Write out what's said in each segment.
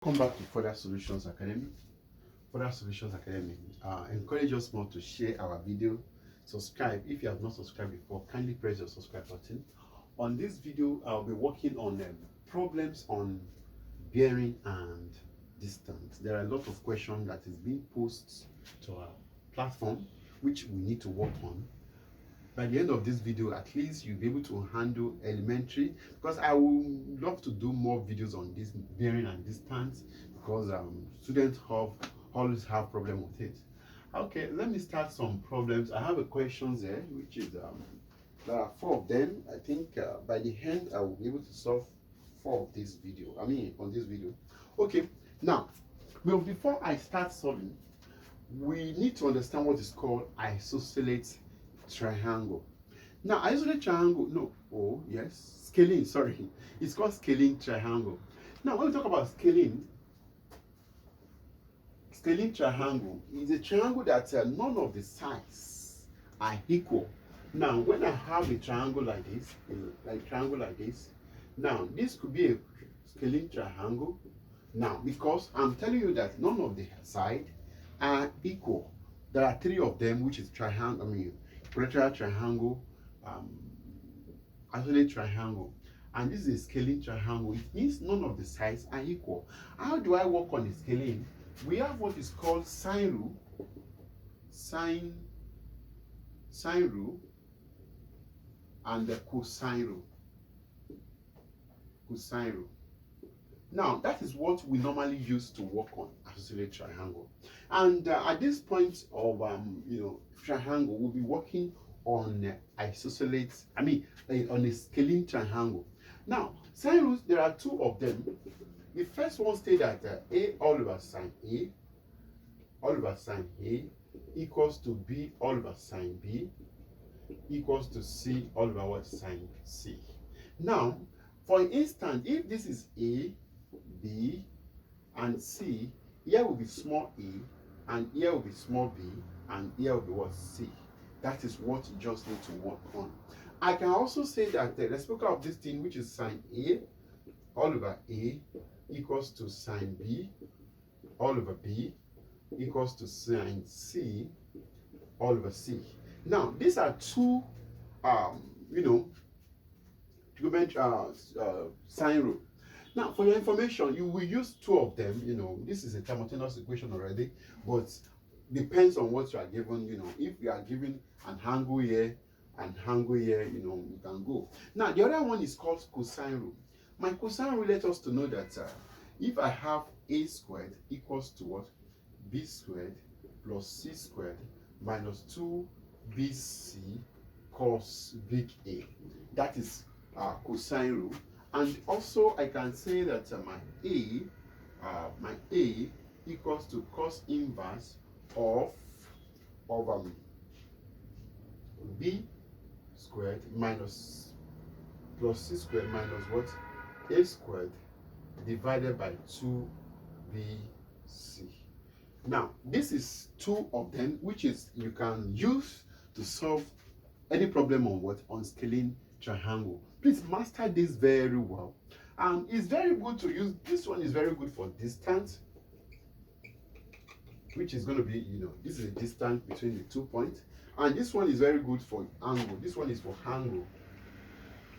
Come back to Further Solutions Academy. Further Solutions Academy. Encourage us more to share our video. Subscribe. If you have not subscribed before, kindly press your subscribe button. On this video, I'll be working on problems on bearing and distance. There are a lot of questions that is being posted to our platform, which we need to work on. By the end of this video, at least you'll be able to handle elementary, because I would love to do more videos on this bearing and distance, because students always have problem with it. Okay, let me start some problems. I have a questions there, which is there are 4 of them. I think by the end I will be able to solve 4 of this video. On this video. Okay, now, well, before I start solving, we need to understand what is called isosceles triangle. Now, isosceles triangle, scaling, sorry. It's called scaling triangle. Now, when we talk about scaling triangle is a triangle that none of the sides are equal. Now, when I have a triangle like this, now this could be a scaling triangle. Now, because I'm telling you that none of the sides are equal. There are 3 of them, which is triangle, equilateral triangle, isosceles triangle, and this is a scaling triangle. It means none of the sides are equal. How do I work on the scaling? We have what is called sine rule, sine rule, and the cosine rule. Now, that is what we normally use to work on isosceles triangle. And at this point of triangle, we'll be working on isosceles. On a scaling triangle. Now, sine rules, there are 2 of them. The first one states that A all over sine A equals to B all over sine B equals to C all over what? Sine C. Now, for instance, if this is A, B, and C, here will be small a, and here will be small b, and here will be what? C. That is what you just need to work on. I can also say that the reciprocal of this thing, which is sine A all over A, equals to sine B all over B equals to sine C all over C. Now, these are 2 sine rule. Now, for your information, you will use 2 of them. This is a simultaneous equation already, but depends on what you are given. If you are given an angle here and angle here, you can go. Now, the other one is called cosine rule. My cosine rule lets us to know that if I have a squared equals to what? B squared plus C squared minus 2bc cos big A. That is cosine rule. And also I can say that my A equals to cos inverse of B squared minus plus C squared minus what? A squared divided by 2bc. Now, this is 2 of them, which is you can use to solve any problem on what? On scaling triangle. Please master this very well. It's very good to use. This one is very good for distance, which is going to be, this is a distance between the 2 points. And this one is very good for angle. This one is for angle,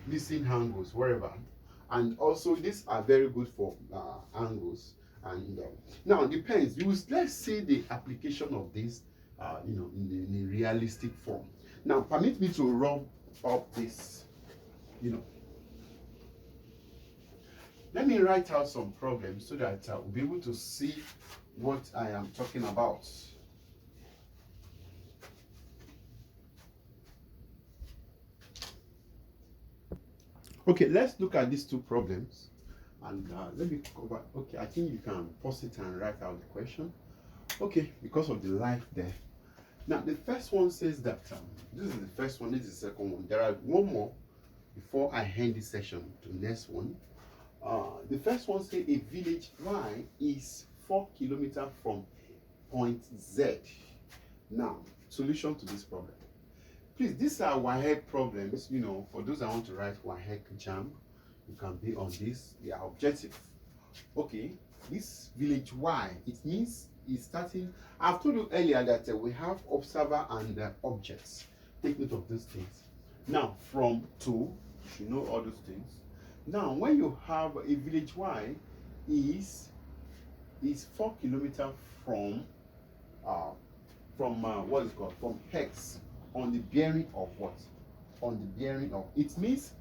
missing angles, wherever. And also, these are very good for angles. And now, it depends. Let's see the application of this, in a realistic form. Now, permit me to rub up this. Let me write out some problems so that we'll be able to see what I am talking about. Okay, let's look at these 2 problems, and let me cover. Okay, I think you can pause it and write out the question. Okay, because of the light there. Now, the first one says that this is the first one, this is the second one. There are 1 more before I end this session to the next one. The first one says a village Y is 4 kilometers from point Z. Now, solution to this problem. Please, these are WAEC problems. For those that want to write WAEC jam, you can be on this. They are objective. Okay, this village Y, it means it's starting. I've told you earlier that we have observer and objects. Take note of these things. Now, from to, you should know all those things. Now, when you have a village Y is 4 kilometers from what is called from X on the bearing of what? On the bearing of, it means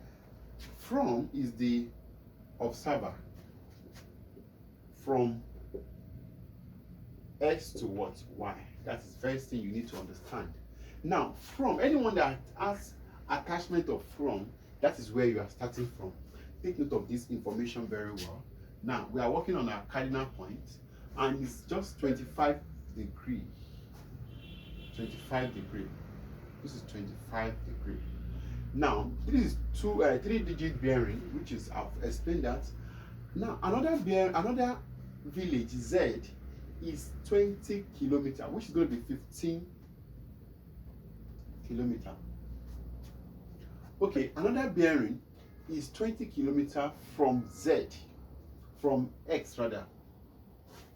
from is the observer, from X to what? Y. That is the first thing you need to understand. Now, from, anyone that has attachment of from, that is where you are starting from. Take note of this information very well. Now, we are working on our cardinal point, and it's just 25 degrees. 25 degrees. This is 25 degrees. Now, this is 3-digit bearing, which is, I've explained that. Now, another village Z is 20 kilometers, which is going to be 15 kilometers. Okay, another bearing is 20 kilometers from Z, from X rather,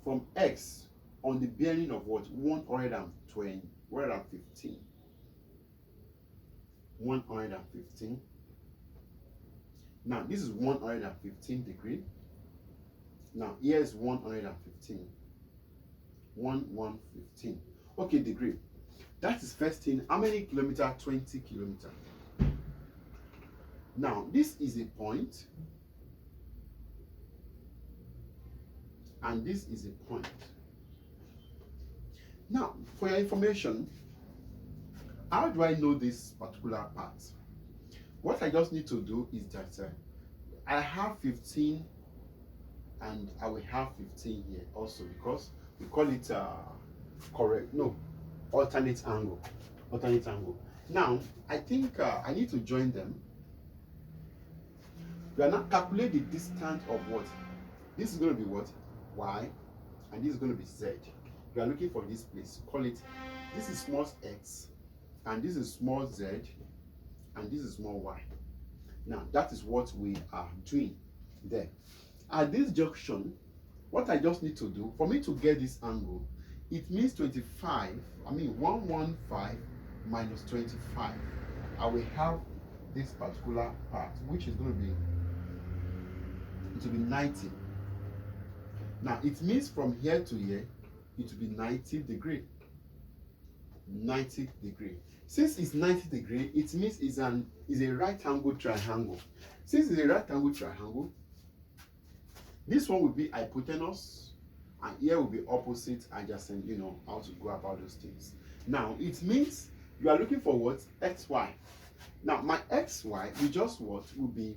from X on the bearing of what? 120, 115. 115. Now, this is 115 degree. Now, here is 115. 115. Okay, degree. That is first thing. How many kilometers? 20 kilometers. Now, this is a point, and this is a point. Now, for your information, how do I know this particular part? What I just need to do is that I have 15, and I will have 15 here also, because we call it alternate angle. Alternate angle. Now, I think I need to join them. We are now calculate the distance of what? This is going to be what? Y, and this is going to be Z. We are looking for this place. Call it, this is small x, and this is small z, and this is small y. Now, that is what we are doing there. At this junction, what I just need to do, for me to get this angle, it means 115 minus 25. I will have this particular part, which is going to be, it will be 90. Now, it means from here to here, it will be 90 degree. 90 degree. Since it's 90 degree, it means it's a right angle triangle. Since it's a right angle triangle, this one will be hypotenuse, and here will be opposite adjacent. You know how to go about those things. Now, it means you are looking for what? XY. Now, my XY will just what? Will be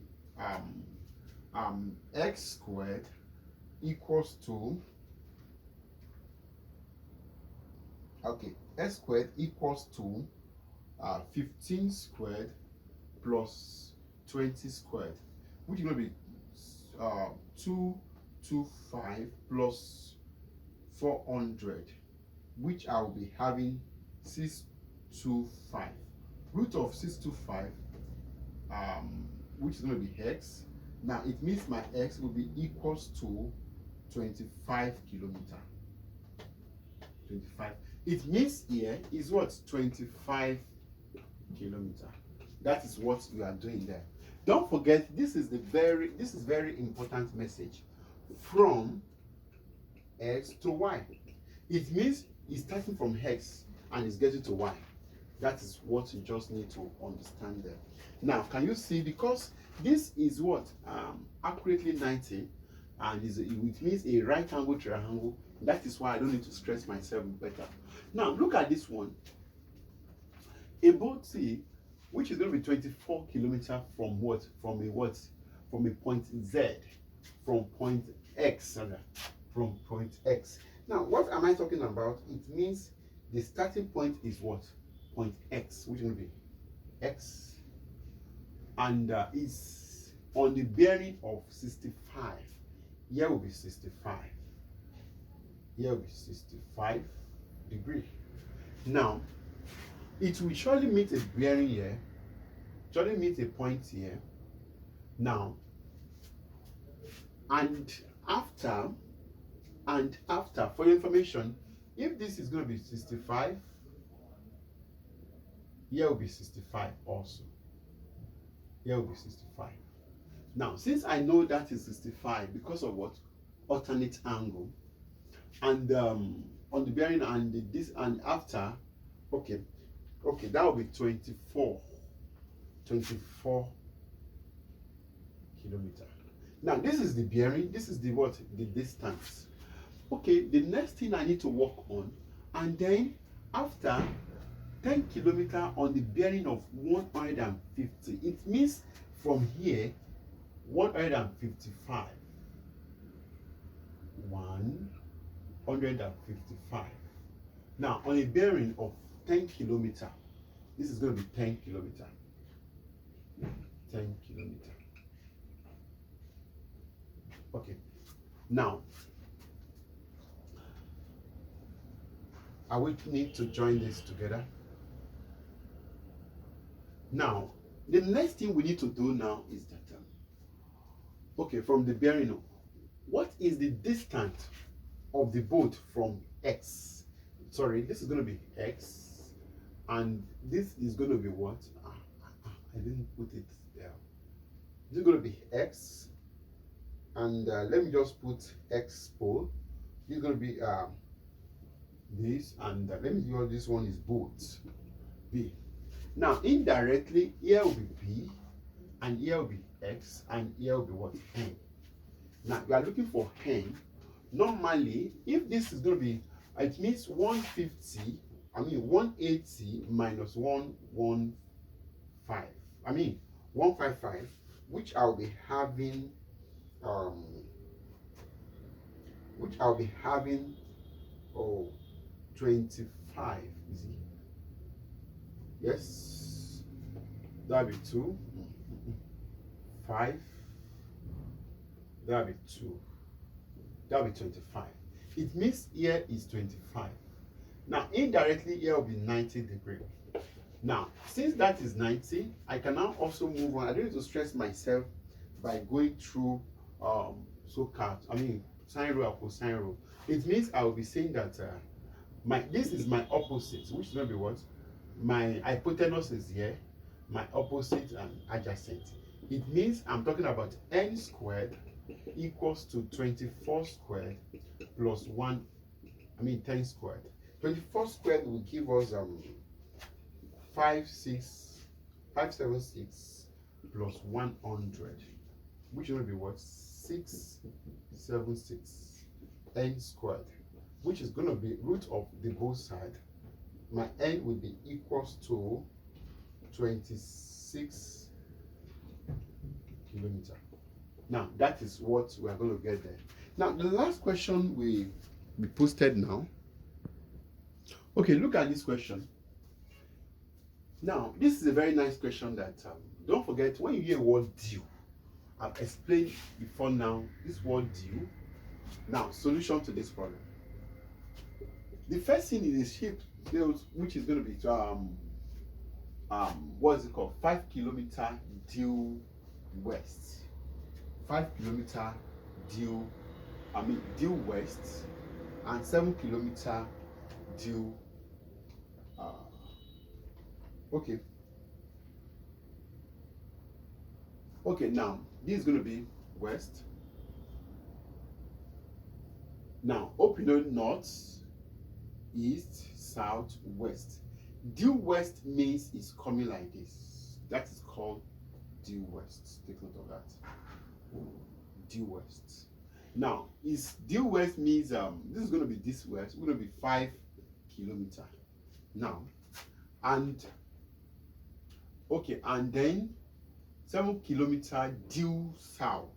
x squared equals to, okay, x squared equals to 15 squared plus 20 squared, which is going to be 225 plus 400, which I will be having 625. Root of 625, which is going to be x. Now, it means my x will be equals to 25 kilometers. 25. It means here is what? 25 kilometers. That is what you are doing there. Don't forget, this is very important message. From x to y. It means it's starting from x and it's getting to y. That is what you just need to understand there. Now, can you see, because this is what? Accurately 90, and it means a right angle triangle. That is why I don't need to stress myself better. Now, look at this one. A boat C, which is going to be 24 kilometers from what? From a what? From a point Z, from point X, from point X. Now, what am I talking about? It means the starting point is what? Point X, which will be X, and is on the bearing of 65. Here will be 65. Here will be 65 degrees. Now, it will surely meet a bearing here, surely meet a point here. Now, and after and after. For your information, if this is going to be 65, here will be 65 also. Here will be 65. Now, since I know that is 65 because of what? Alternate angle. And on the bearing and this and after, okay, that will be 24 kilometer. Now, this is the bearing, this is the what? The distance. Okay, the next thing I need to work on, and then after 10 kilometer on the bearing of 150, it means from here 155. 155. Now, on a bearing of 10 kilometer, this is going to be 10 kilometer. 10 kilometer. Okay. Now, I will need to join this together. Now, the next thing we need to do now is that, okay, from the bearing, what is the distance of the boat from X? Sorry, this is going to be X, and this is going to be what? I didn't put it there. This is going to be X, and let me just put X pole. This is going to be this, and let me use this one is boat B. Now, indirectly, here will be B, and here will be X, and here will be what? N. Now, we are looking for N. Normally, if this is going to be, it means 150, 180 minus 115. 155, which I'll be having, 25, is it? Yes, that'll be 2, 5, that'll be 2, that'll be 25. It means here is 25. Now, indirectly, here will be 90 degrees. Now, since that is 90, I can now also move on. I don't need to stress myself by going through sine rule or cosine rule. It means I will be saying that this is my opposite, which is going to be what? My hypotenuse is here, my opposite and adjacent. It means I'm talking about n squared equals to 24 squared plus 10 squared. 24 squared will give us 576 plus 100, which will be what? 676 n squared, which is going to be root of the both side. My n will be equals to 26 kilometer. Now, that is what we are going to get there. Now, the last question we posted now. Okay, look at this question. Now, this is a very nice question that don't forget, when you hear word due, I've explained before now this word due. Now, solution to this problem. The first thing is a shape which is going to be what is it called? 5 kilometer due west. 5 kilometer due west, and 7 kilometer due. Okay, now this is going to be west. Now, hope you know north, east, south, west. Due west means it's coming like this. That is called due west. Take note of that. Due west. Now, is due west means this is going to be this west. It's going to be 5 kilometer. Now, and okay, and then 7 kilometer due south.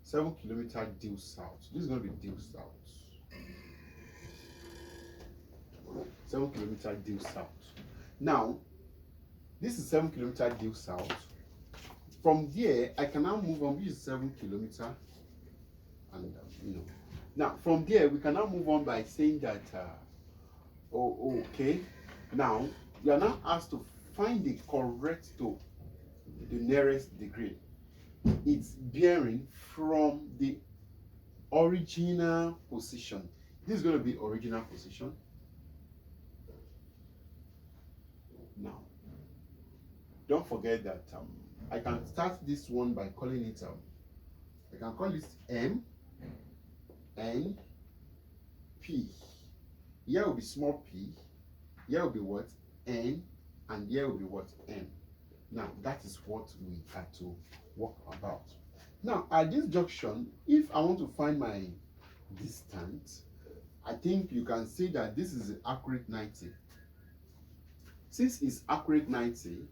7 kilometer due south. This is going to be due south. 7 kilometer due south. Now, this is 7 kilometer due south. From there, I can now move on, which is 7 kilometer, and Now, from there, we can now move on by saying that. Okay. Now, you are now asked to find the correct to the nearest degree. It's bearing from the original position. This is going to be original position. Now, don't forget that I can start this one by calling it I can call this M, N, P. Here will be small p, here will be what? N, and here will be what? M. Now, that is what we are to work about. Now, at this junction, if I want to find my distance, I think you can see that this is accurate 90. Since it's accurate 90,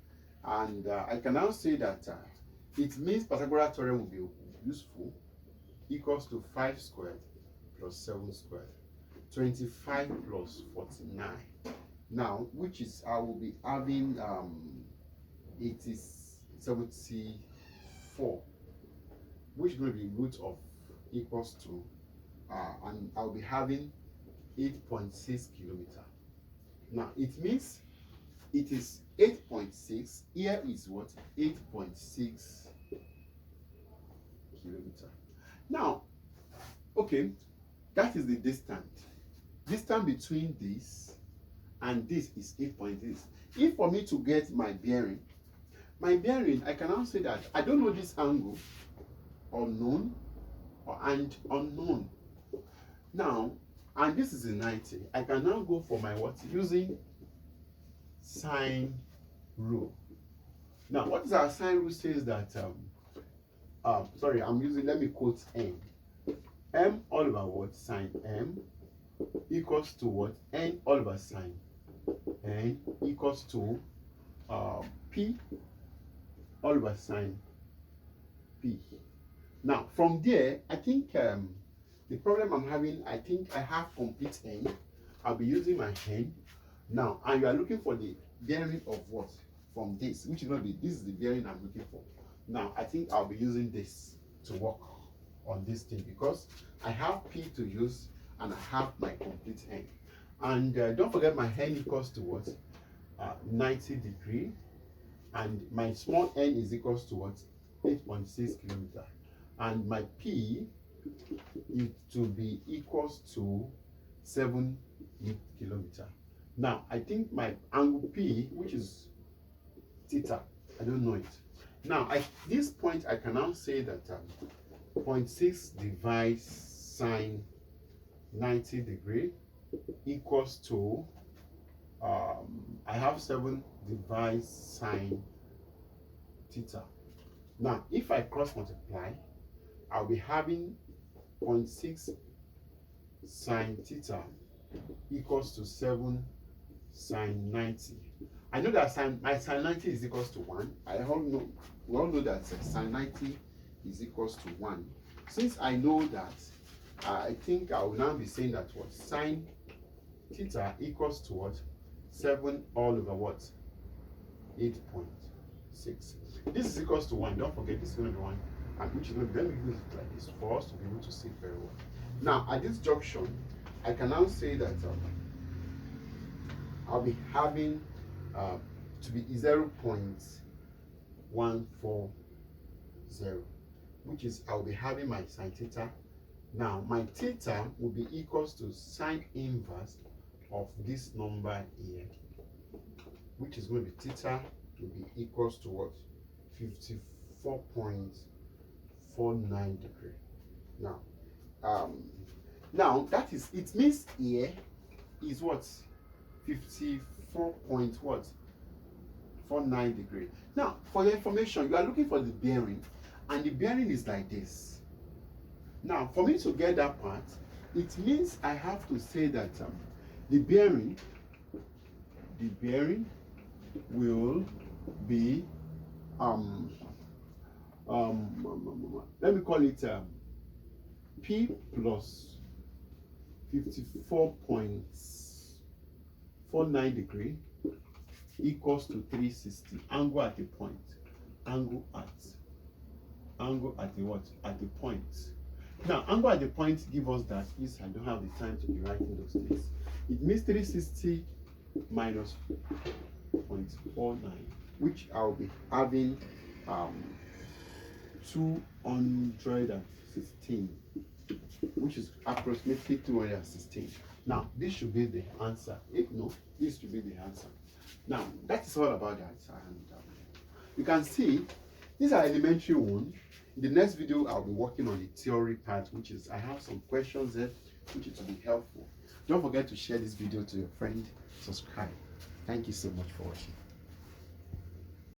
and I can now say that it means Pythagorean theorem will be useful, equals to 5 squared plus 7 squared, 25 plus 49. Now, which is, I will be having 74, which will be root of equals to, and I'll be having 8.6 kilometer. Now, it means it is 8.6, here is what? 8.6 kilometer. Now, okay, that is the distance. Distance between this and this is 8.6. If for me to get my bearing, I can now say that I don't know this angle, unknown, and unknown. Now, and this is a 90. I can now go for my what? Using sine rule. Now, what is our sine rule? Says that sorry, I'm using, let me quote M. M all over what? Sine M equals to what? N all over sine N equals to P all over sine P. Now, from there, I think the problem I'm having, I think I have complete N. I'll be using my N. Now, and you are looking for the bearing of what? From this, which is going to be, this is the bearing I'm looking for. Now, I think I'll be using this to work on this thing because I have P to use and I have my complete N. And don't forget my N equals to what? 90 degree. And my small n is equals to what? 8.6 kilometer. And my P is to be equals to 7 kilometer. Now, I think my angle P, which is theta, I don't know it. Now, at this point, I can now say that 0.6 divides sine 90 degree equals to, I have 7 divides sine theta. Now, if I cross multiply, I'll be having 0.6 sine theta equals to 7 sine 90. I know that my sine 90 is equals to 1. We all know that sine 90 is equals to 1. Since I know that, I think I will now be saying that what? Sine theta equals to what? 7 all over what? 8.6. This is equals to 1. Don't forget this is going to be 1. And which is going to be, let me use it like this for us to be able to see very well. Now, at this junction, I can now say that I'll be having to be 0.140, which is I'll be having my sine theta. Now, my theta will be equals to sine inverse of this number here, which is going to be theta will be equals to what? 54.49 degree. Now, now that is, it means here is what? 54.49 degree. Now, for your information, you are looking for the bearing, and the bearing is like this. Now, for me to get that part, it means I have to say that the bearing will be let me call it P plus 54.49 degree equals to 360. Angle at the point. Angle at the what? At the point. Now, angle at the point give us that. Please, I don't have the time to be writing those things. It means 360 minus 0.49, which I'll be having 216. which is approximately 216. Now, this should be the answer. If no, this should be the answer. Now, that is all about that. And you can see, these are elementary ones. In the next video, I'll be working on the theory part, which is, I have some questions there, which will be helpful. Don't forget to share this video to your friend. Subscribe. Thank you so much for watching.